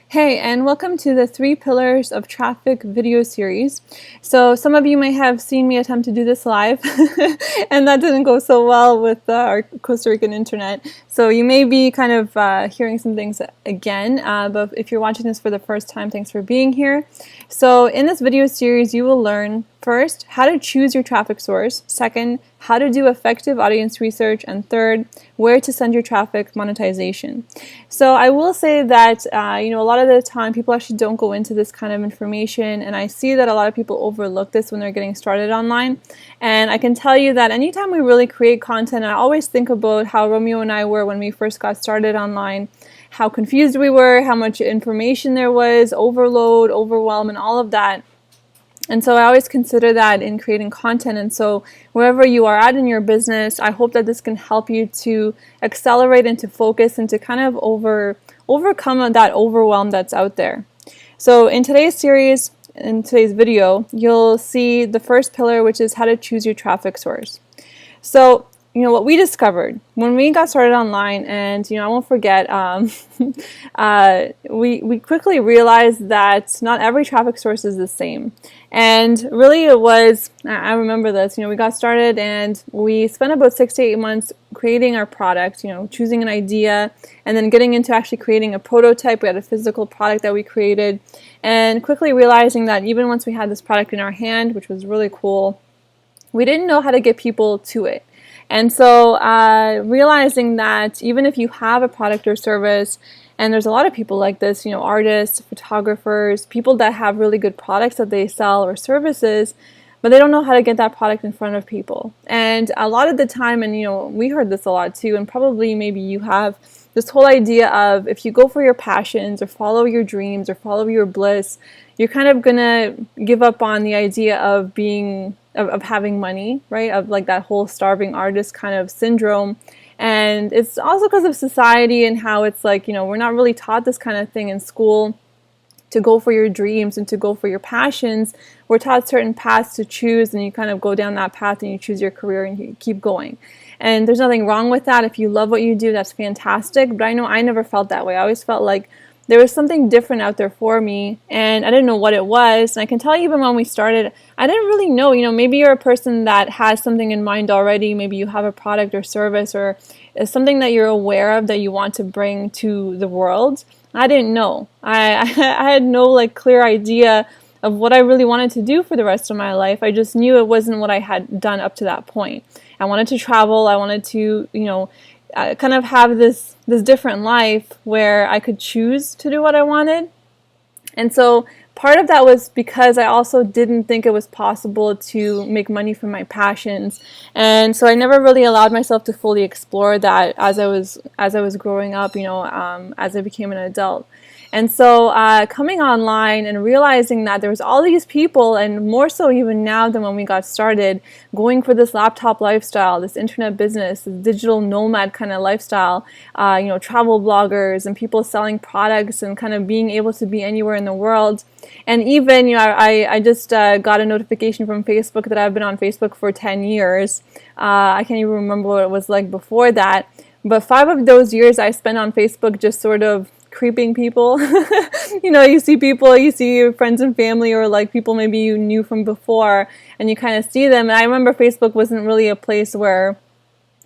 Hey, and welcome to the 3 Pillars of Traffic video series. So some of you may have seen me attempt to do this live, and that didn't go so well with our Costa Rican internet. So you may be kind of hearing some things again, but if you're watching this for the first time, thanks for being here. So in this video series, you will learn first, how to choose your traffic source. Second, how to do effective audience research. And third, where to send your traffic monetization. So I will say that, a lot of the time people actually don't go into this kind of information. And I see that a lot of people overlook this when they're getting started online. And I can tell you that anytime we really create content, I always think about how Romeo and I were when we first got started online, how confused we were, how much information there was, overload, overwhelm, and all of that. And so I always consider that in creating content. And so wherever you are at in your business, I hope that this can help you to accelerate and to focus and to kind of overcome that overwhelm that's out there. So in today's series, in today's video, you'll see the first pillar, which is how to choose your traffic source. So what we discovered when we got started online, and I won't forget, we quickly realized that not every traffic source is the same. And really it was, I remember this, we got started and we spent about 6 to 8 months creating our product, choosing an idea and then getting into actually creating a prototype. We had a physical product that we created, and quickly realizing that even once we had this product in our hand, which was really cool, we didn't know how to get people to it. And so realizing that even if you have a product or service, and there's a lot of people like this, artists, photographers, people that have really good products that they sell or services, but they don't know how to get that product in front of people. And a lot of the time, and we heard this a lot too, and probably maybe you have, this whole idea of if you go for your passions or follow your dreams or follow your bliss, you're kind of gonna give up on the idea of having money, right? Of like that whole starving artist kind of syndrome. And it's also because of society and how it's like, we're not really taught this kind of thing in school, to go for your dreams and to go for your passions. We're taught certain paths to choose, and you kind of go down that path and you choose your career and you keep going. And there's nothing wrong with that. If you love what you do, that's fantastic. But I know I never felt that way. I always felt like there was something different out there for me, and I didn't know what it was. And I can tell you, even when we started, I didn't really know. Maybe you're a person that has something in mind already. Maybe you have a product or service or something that you're aware of that you want to bring to the world. I didn't know. I had no clear idea of what I really wanted to do for the rest of my life. I just knew it wasn't what I had done up to that point. I wanted to travel. I wanted to, kind of have this different life where I could choose to do what I wanted. And so part of that was because I also didn't think it was possible to make money from my passions. And so I never really allowed myself to fully explore that as I was growing up, as I became an adult. And so coming online and realizing that there was all these people, and more so even now than when we got started, going for this laptop lifestyle, this internet business, this digital nomad kind of lifestyle, travel bloggers and people selling products and kind of being able to be anywhere in the world. And even, I just got a notification from Facebook that I've been on Facebook for 10 years. I can't even remember what it was like before that. But 5 of those years I spent on Facebook just sort of creeping people. You see people, you see your friends and family, or people maybe you knew from before, and you kind of see them. And I remember Facebook wasn't really a place where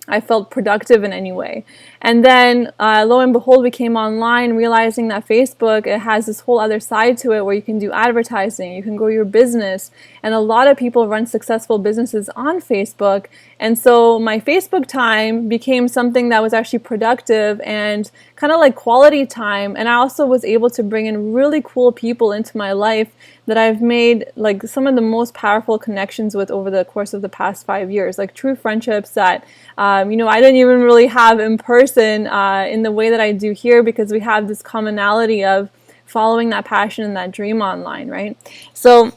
I felt productive in any way. And then lo and behold, we came online realizing that Facebook, it has this whole other side to it where you can do advertising, you can grow your business, and a lot of people run successful businesses on Facebook. And so my Facebook time became something that was actually productive and kind of like quality time. And I also was able to bring in really cool people into my life that I've made some of the most powerful connections with over the course of the past 5 years, true friendships that I didn't even really have in person in the way that I do here, because we have this commonality of following that passion and that dream online, right? So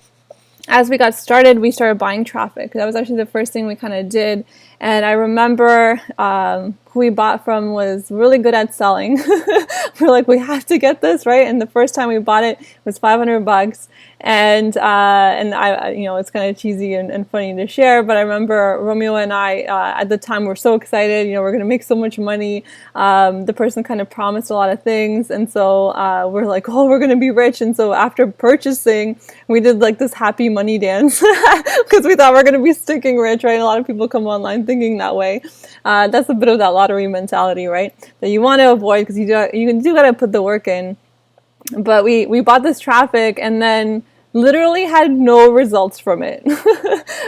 as we got started, we started buying traffic. That was actually the first thing we kind of did. And I remember who we bought from was really good at selling. We're like, we have to get this, right? And the first time we bought it was $500. And I, it's kind of cheesy and funny to share, but I remember Romeo and I, at the time, were so excited, we're going to make so much money. The person kind of promised a lot of things. And so, we're like, oh, we're going to be rich. And so after purchasing, we did like this happy money dance because we thought we're going to be stinking rich, right? A lot of people come online thinking that way. That's a bit of that lottery mentality, right? That you want to avoid because you do got to put the work in. But we bought this traffic and then literally had no results from it.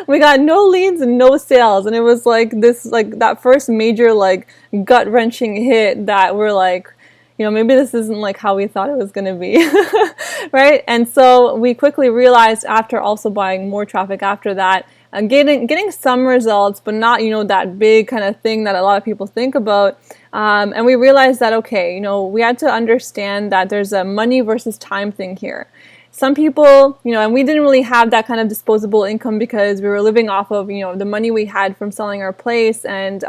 We got no leads and no sales. And it was like that first major gut wrenching hit that we're like, maybe this isn't like how we thought it was going to be. Right? And so we quickly realized after also buying more traffic after that, getting some results, but not, that big kind of thing that a lot of people think about. And we realized that, okay, we had to understand that there's a money versus time thing here. Some people, and we didn't really have that kind of disposable income because we were living off of, the money we had from selling our place and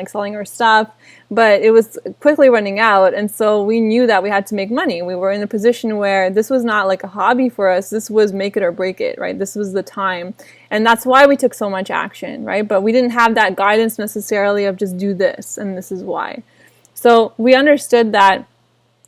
selling our stuff, but it was quickly running out. And so we knew that we had to make money. We were in a position where this was not like a hobby for us. This was make it or break it, right? This was the time. And that's why we took so much action, right? But we didn't have that guidance necessarily of just do this and this is why. So we understood that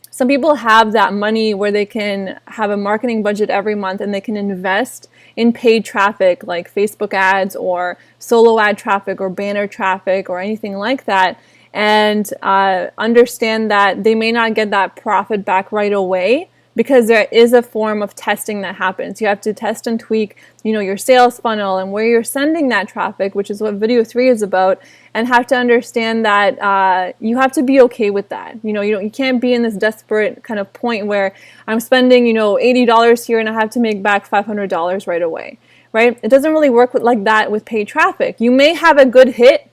some people have that money where they can have a marketing budget every month and they can invest in paid traffic like Facebook ads or solo ad traffic or banner traffic or anything like that, and understand that they may not get that profit back right away because there is a form of testing that happens. You have to test and tweak, your sales funnel and where you're sending that traffic, which is what video 3 is about, and have to understand that you have to be okay with that. You can't be in this desperate kind of point where I'm spending, $80 here and I have to make back $500 right away, right? It doesn't really work like that with paid traffic. You may have a good hit,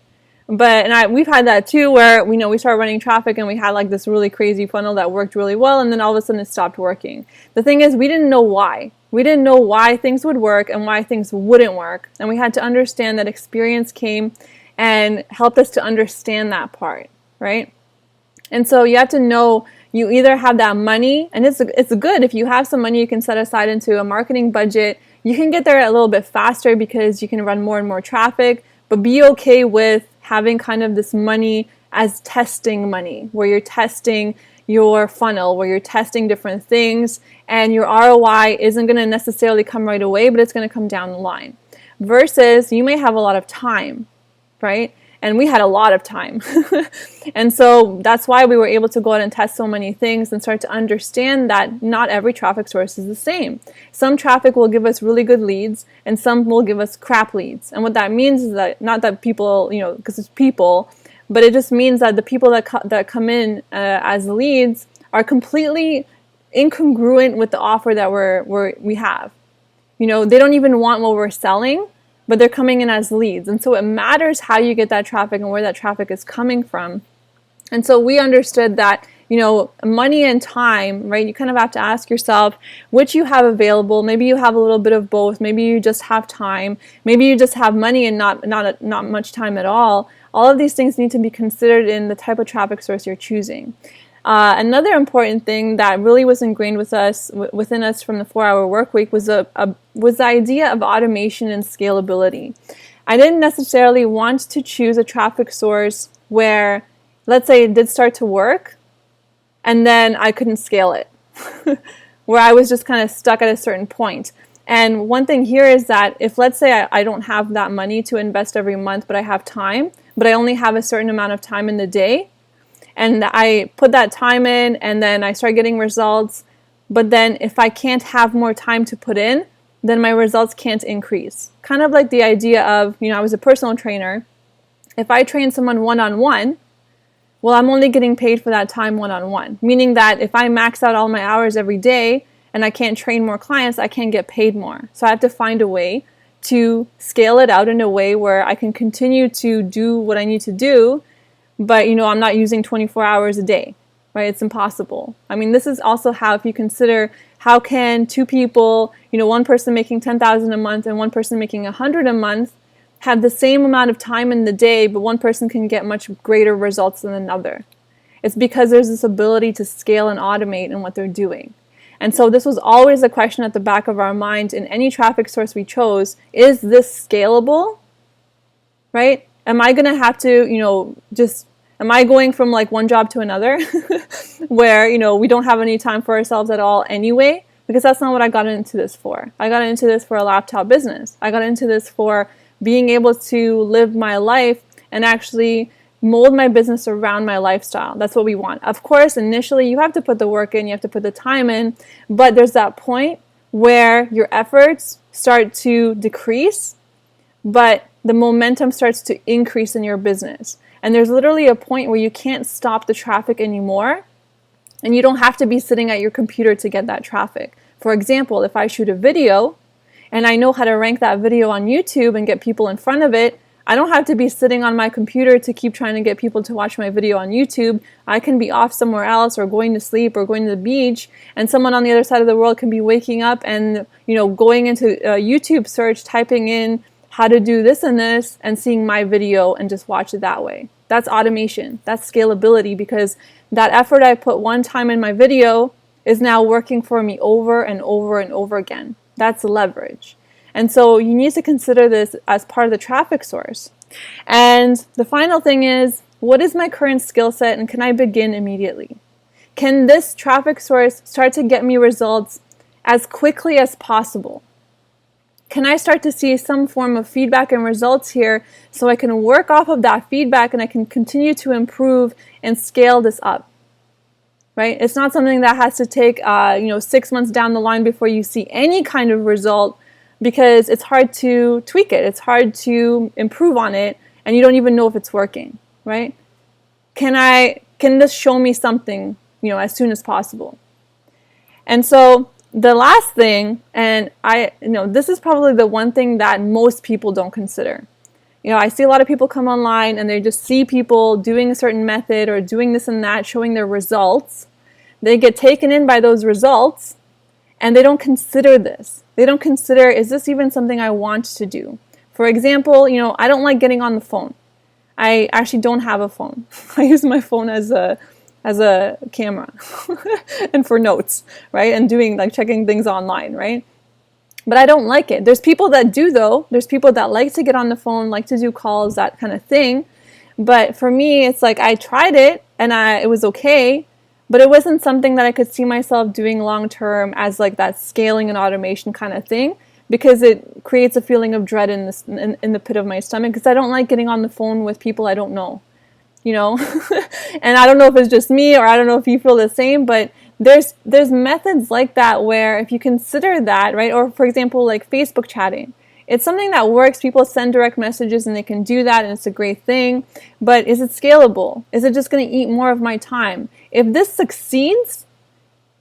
but we've had that too, where we started running traffic and we had like this really crazy funnel that worked really well, and then all of a sudden it stopped working. The thing is, we didn't know why. We didn't know why things would work and why things wouldn't work, and we had to understand that experience came and helped us to understand that part, right? And so you have to know you either have that money, and it's good if you have some money you can set aside into a marketing budget. You can get there a little bit faster because you can run more and more traffic, but be okay with having kind of this money as testing money, where you're testing your funnel, where you're testing different things, and your ROI isn't going to necessarily come right away, but it's going to come down the line. Versus you may have a lot of time, right? And we had a lot of time. And so that's why we were able to go out and test so many things and start to understand that not every traffic source is the same. Some traffic will give us really good leads and some will give us crap leads. And what that means is that not that people, because it's people, but it just means that the people that come in as leads are completely incongruent with the offer that we have. They don't even want what we're selling, but they're coming in as leads. And so it matters how you get that traffic and where that traffic is coming from. And so we understood that, money and time, right? You kind of have to ask yourself which you have available. Maybe you have a little bit of both. Maybe you just have time. Maybe you just have money and not much time at all. All of these things need to be considered in the type of traffic source you're choosing. Another important thing that really was ingrained within us from the 4-hour work week was the idea of automation and scalability. I didn't necessarily want to choose a traffic source where, let's say, it did start to work, and then I couldn't scale it, where I was just kind of stuck at a certain point. And one thing here is that if, let's say, I don't have that money to invest every month, but I have time, but I only have a certain amount of time in the day, and I put that time in and then I start getting results. But then if I can't have more time to put in, then my results can't increase. Kind of like the idea of, I was a personal trainer. If I train someone one-on-one, well, I'm only getting paid for that time one-on-one. Meaning that if I max out all my hours every day and I can't train more clients, I can't get paid more. So I have to find a way to scale it out in a way where I can continue to do what I need to do, but, I'm not using 24 hours a day, right? It's impossible. I mean, this is also how, if you consider how can two people, one person making $10,000 a month and one person making $100 a month, have the same amount of time in the day, but one person can get much greater results than another? It's because there's this ability to scale and automate in what they're doing. And so this was always a question at the back of our mind in any traffic source we chose. Is this scalable? Right? Am I going to have to, am I going from like one job to another where, we don't have any time for ourselves at all anyway? Because that's not what I got into this for. I got into this for a laptop business. I got into this for being able to live my life and actually mold my business around my lifestyle. That's what we want. Of course, initially you have to put the work in, you have to put the time in, but there's that point where your efforts start to decrease, but the momentum starts to increase in your business. And there's literally a point where you can't stop the traffic anymore, and you don't have to be sitting at your computer to get that traffic. For example, if I shoot a video and I know how to rank that video on YouTube and get people in front of it, I don't have to be sitting on my computer to keep trying to get people to watch my video on YouTube. I can be off somewhere else or going to sleep or going to the beach, and someone on the other side of the world can be waking up and, going into a YouTube search, typing in how to do this and this, and seeing my video and just watch it that way. That's automation. That's scalability, because that effort I put one time in my video is now working for me over and over and over again. That's leverage. And so you need to consider this as part of the traffic source. And the final thing is, what is my current skill set, and can I begin immediately? Can this traffic source start to get me results as quickly as possible? Can I start to see some form of feedback and results here so I can work off of that feedback and I can continue to improve and scale this up? Right? It's not something that has to take 6 months down the line before you see any kind of result, because it's hard to tweak it. It's hard to improve on it, and you don't even know if it's working, right? Can this show me something, as soon as possible? And so the last thing, and this is probably the one thing that most people don't consider. I see a lot of people come online and they just see people doing a certain method or doing this and that, showing their results. They get taken in by those results, and they don't consider this. They don't consider, is this even something I want to do? For example, I don't like getting on the phone. I actually don't have a phone. I use my phone as a camera and for notes, right? And doing checking things online, right? But I don't like it. There's people that do, though. There's people that like to get on the phone, like to do calls, that kind of thing. But for me, it's like I tried it and it was okay, but it wasn't something that I could see myself doing long term as that scaling and automation kind of thing, because it creates a feeling of dread in the pit of my stomach, because I don't like getting on the phone with people I don't know. And I don't know if it's just me, or I don't know if you feel the same, but there's methods like that where if you consider that, right? Or for example, like Facebook chatting. It's something that works. People send direct messages and they can do that, and it's a great thing. But is it scalable? Is it just going to eat more of my time? If this succeeds,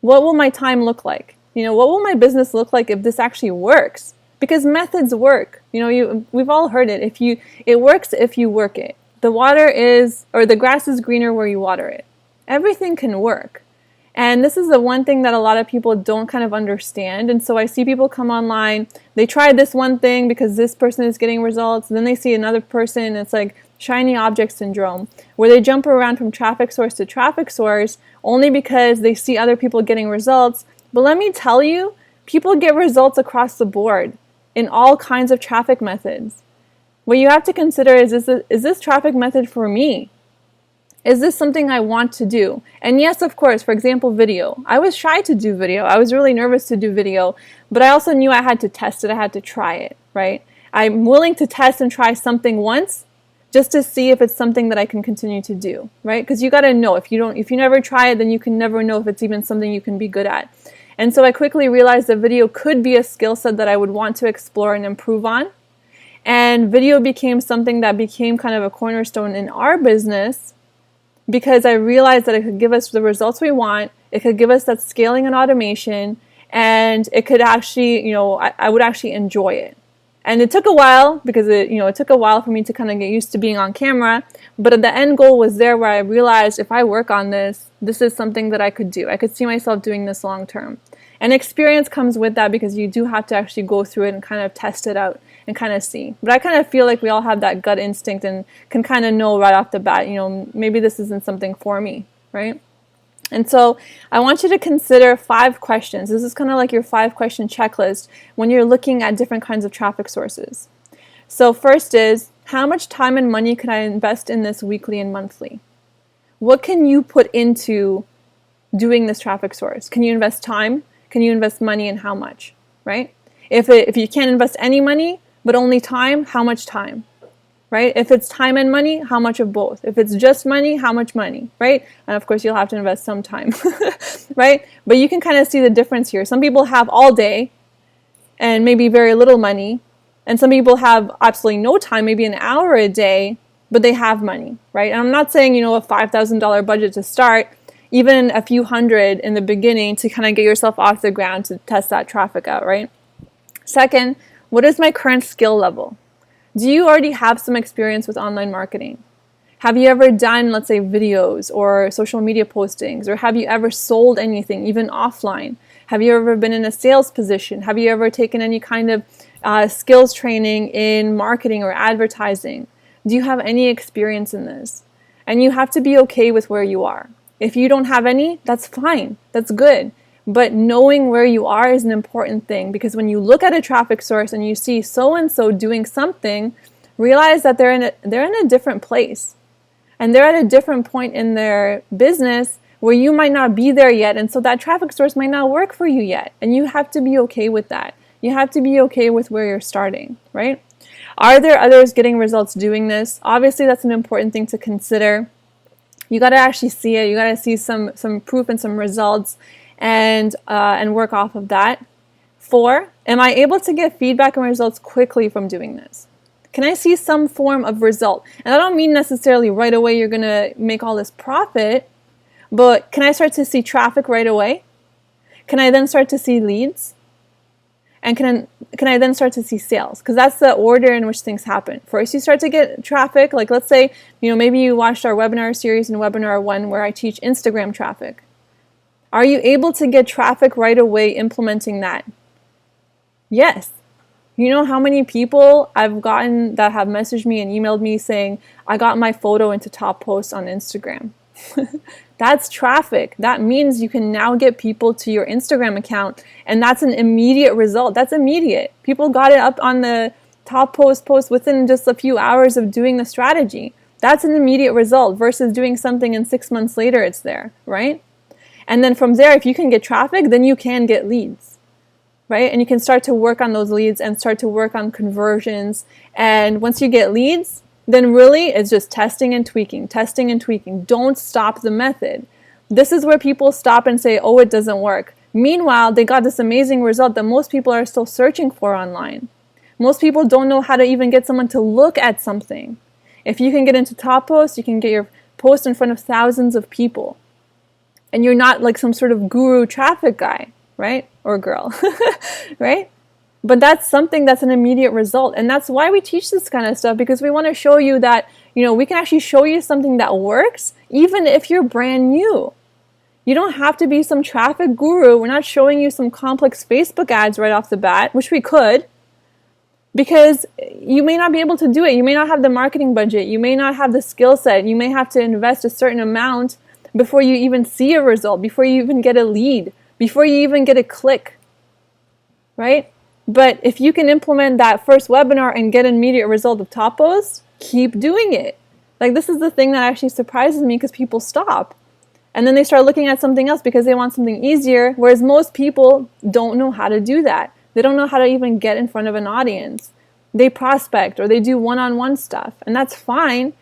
what will my time look like? What will my business look like if this actually works? Because methods work. We've all heard it. It works if you work it. The grass is greener where you water it. Everything can work. And this is the one thing that a lot of people don't kind of understand. And so I see people come online, they try this one thing because this person is getting results. Then they see another person, and it's like shiny object syndrome, where they jump around from traffic source to traffic source only because they see other people getting results. But let me tell you, people get results across the board in all kinds of traffic methods. What you have to consider is this traffic method for me? Is this something I want to do? And yes, of course, for example, video. I was shy to do video. I was really nervous to do video, but I also knew I had to test it. I had to try it, right? I'm willing to test and try something once just to see if it's something that I can continue to do, right? Because you got to know. If you never try it, then you can never know if it's even something you can be good at. And so I quickly realized that video could be a skill set that I would want to explore and improve on. And video became something that became kind of a cornerstone in our business, because I realized that it could give us the results we want, it could give us that scaling and automation, and it could actually, I would actually enjoy it. And it took a while, because it took a while for me to kind of get used to being on camera, but the end goal was there, where I realized if I work on this, this is something that I could do. I could see myself doing this long term. And experience comes with that because you do have to actually go through it and kind of test it out and kind of see. But I kind of feel like we all have that gut instinct and can kind of know right off the bat, maybe this isn't something for me, right? And so I want you to consider 5 questions. This is kind of like your 5-question checklist when you're looking at different kinds of traffic sources. So first is, how much time and money could I invest in this weekly and monthly? What can you put into doing this traffic source? Can you invest time? Can you invest money, and how much, right? If you can't invest any money, but only time, how much time? Right? If it's time and money, how much of both? If it's just money, how much money, right? And of course, you'll have to invest some time, right? But you can kind of see the difference here. Some people have all day and maybe very little money. And some people have absolutely no time, maybe an hour a day, but they have money, right? And I'm not saying, a $5,000 budget to start, even a few hundred in the beginning to kind of get yourself off the ground to test that traffic out, right? Second, what is my current skill level? Do you already have some experience with online marketing? Have you ever done, let's say, videos or social media postings? Or have you ever sold anything, even offline? Have you ever been in a sales position? Have you ever taken any kind of skills training in marketing or advertising? Do you have any experience in this? And you have to be okay with where you are. If you don't have any, that's fine. That's good. But knowing where you are is an important thing, because when you look at a traffic source and you see so-and-so doing something, realize that they're in a different place. And they're at a different point in their business where you might not be there yet. And so that traffic source might not work for you yet. And you have to be okay with that. You have to be okay with where you're starting, right? Are there others getting results doing this? Obviously, that's an important thing to consider. You got to actually see it. You got to see some proof and some results. And work off of that. 4, am I able to get feedback and results quickly from doing this? Can I see some form of result? And I don't mean necessarily right away you're going to make all this profit, but can I start to see traffic right away? Can I then start to see leads? And can I then start to see sales? Because that's the order in which things happen. First, you start to get traffic. Like let's say, maybe you watched our webinar series in webinar 1 where I teach Instagram traffic. Are you able to get traffic right away implementing that? Yes. You know how many people I've gotten that have messaged me and emailed me saying, I got my photo into top posts on Instagram. That's traffic. That means you can now get people to your Instagram account, and that's an immediate result. That's immediate. People got it up on the top post within just a few hours of doing the strategy. That's an immediate result versus doing something and 6 months later it's there, right? And then from there, if you can get traffic, then you can get leads, right? And you can start to work on those leads and start to work on conversions. And once you get leads, then really it's just testing and tweaking. Don't stop the method. This is where people stop and say, oh, it doesn't work. Meanwhile, they got this amazing result that most people are still searching for online. Most people don't know how to even get someone to look at something. If you can get into top posts, you can get your post in front of thousands of people. And you're not like some sort of guru traffic guy, right? Or girl, right? But that's something that's an immediate result. And that's why we teach this kind of stuff, because we want to show you that, we can actually show you something that works, even if you're brand new. You don't have to be some traffic guru. We're not showing you some complex Facebook ads right off the bat, which we could, because you may not be able to do it. You may not have the marketing budget. You may not have the skill set. You may have to invest a certain amount before you even see a result, before you even get a lead, before you even get a click, right? But if you can implement that first webinar and get an immediate result of top posts, keep doing it. Like this is the thing that actually surprises me, because people stop. And then they start looking at something else because they want something easier, whereas most people don't know how to do that. They don't know how to even get in front of an audience. They prospect or they do one-on-one stuff, and that's fine.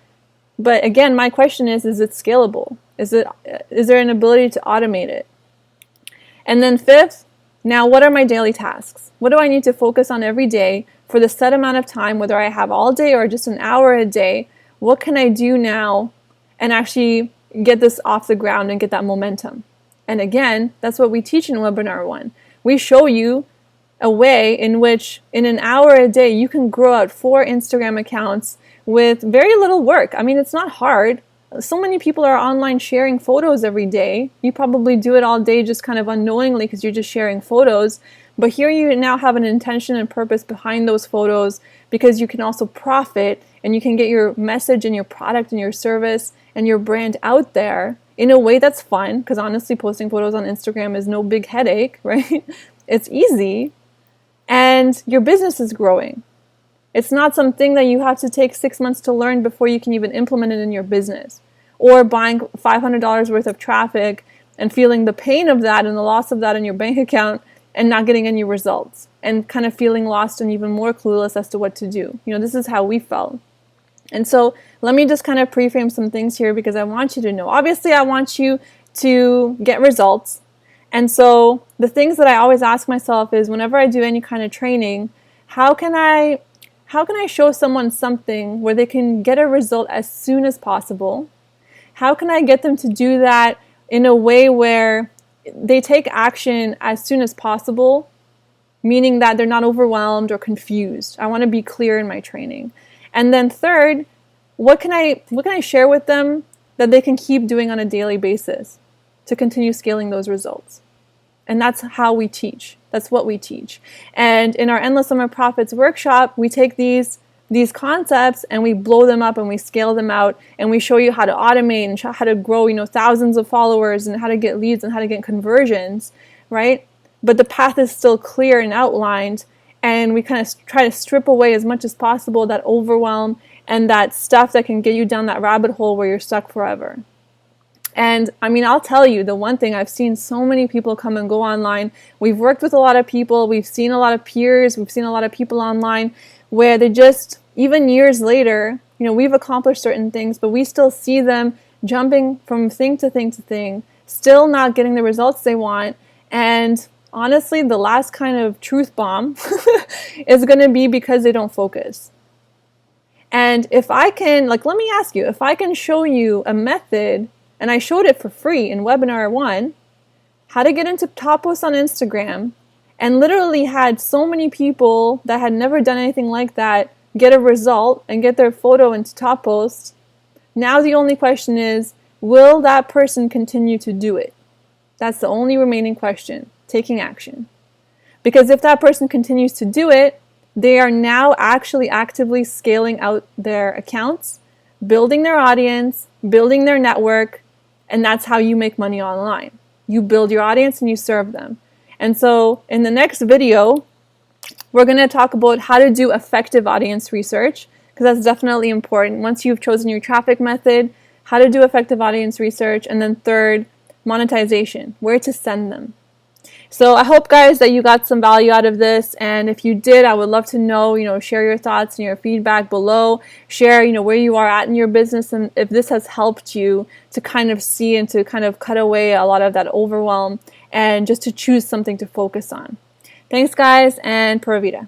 But again, my question is it scalable? Is there an ability to automate it? And then 5th, now what are my daily tasks? What do I need to focus on every day for the set amount of time, whether I have all day or just an hour a day? What can I do now and actually get this off the ground and get that momentum? And again, that's what we teach in webinar 1. We show you a way in which in an hour a day, you can grow out 4 Instagram accounts with very little work. I mean, it's not hard. so many people are online sharing photos every day. You probably do it all day just kind of unknowingly because you're just sharing photos. But here you now have an intention and purpose behind those photos, because you can also profit and you can get your message and your product and your service and your brand out there in a way that's fun. Because honestly, posting photos on Instagram is no big headache, right? It's easy. And your business is growing. It's not something that you have to take 6 months to learn before you can even implement it in your business. Or buying $500 worth of traffic and feeling the pain of that and the loss of that in your bank account and not getting any results and kind of feeling lost and even more clueless as to what to do. This is how we felt. And so let me just kind of pre-frame some things here, because I want you to know. Obviously, I want you to get results. And so the things that I always ask myself is, whenever I do any kind of training, how can I show someone something where they can get a result as soon as possible? How can I get them to do that in a way where they take action as soon as possible, meaning that they're not overwhelmed or confused? I want to be clear in my training. And then third, what can I share with them that they can keep doing on a daily basis to continue scaling those results? And that's how we teach. That's what we teach. And in our Endless Summer Profits workshop, we take these concepts and we blow them up and we scale them out, and we show you how to automate and how to grow, thousands of followers, and how to get leads and how to get conversions, right? But the path is still clear and outlined, and we kind of try to strip away as much as possible that overwhelm and that stuff that can get you down that rabbit hole where you're stuck forever. And I'll tell you, the one thing, I've seen so many people come and go online. We've worked with a lot of people. We've seen a lot of peers. We've seen a lot of people online where they just, even years later, we've accomplished certain things, but we still see them jumping from thing to thing to thing, still not getting the results they want. And honestly, the last kind of truth bomb is going to be because they don't focus. And if I can, let me ask you, if I can show you a method, and I showed it for free in webinar 1, how to get into top posts on Instagram, and literally had so many people that had never done anything like that get a result and get their photo into top posts. Now the only question is, will that person continue to do it? That's the only remaining question, taking action. Because if that person continues to do it, they are now actually actively scaling out their accounts, building their audience, building their network, and that's how you make money online. You build your audience and you serve them. And so in the next video, we're going to talk about how to do effective audience research, because that's definitely important. Once you've chosen your traffic method, how to do effective audience research, and then third, monetization, where to send them. So I hope, guys, that you got some value out of this. And if you did, I would love to know, share your thoughts and your feedback below. Share, where you are at in your business, and if this has helped you to kind of see and to kind of cut away a lot of that overwhelm and just to choose something to focus on. Thanks, guys, and Pura Vida.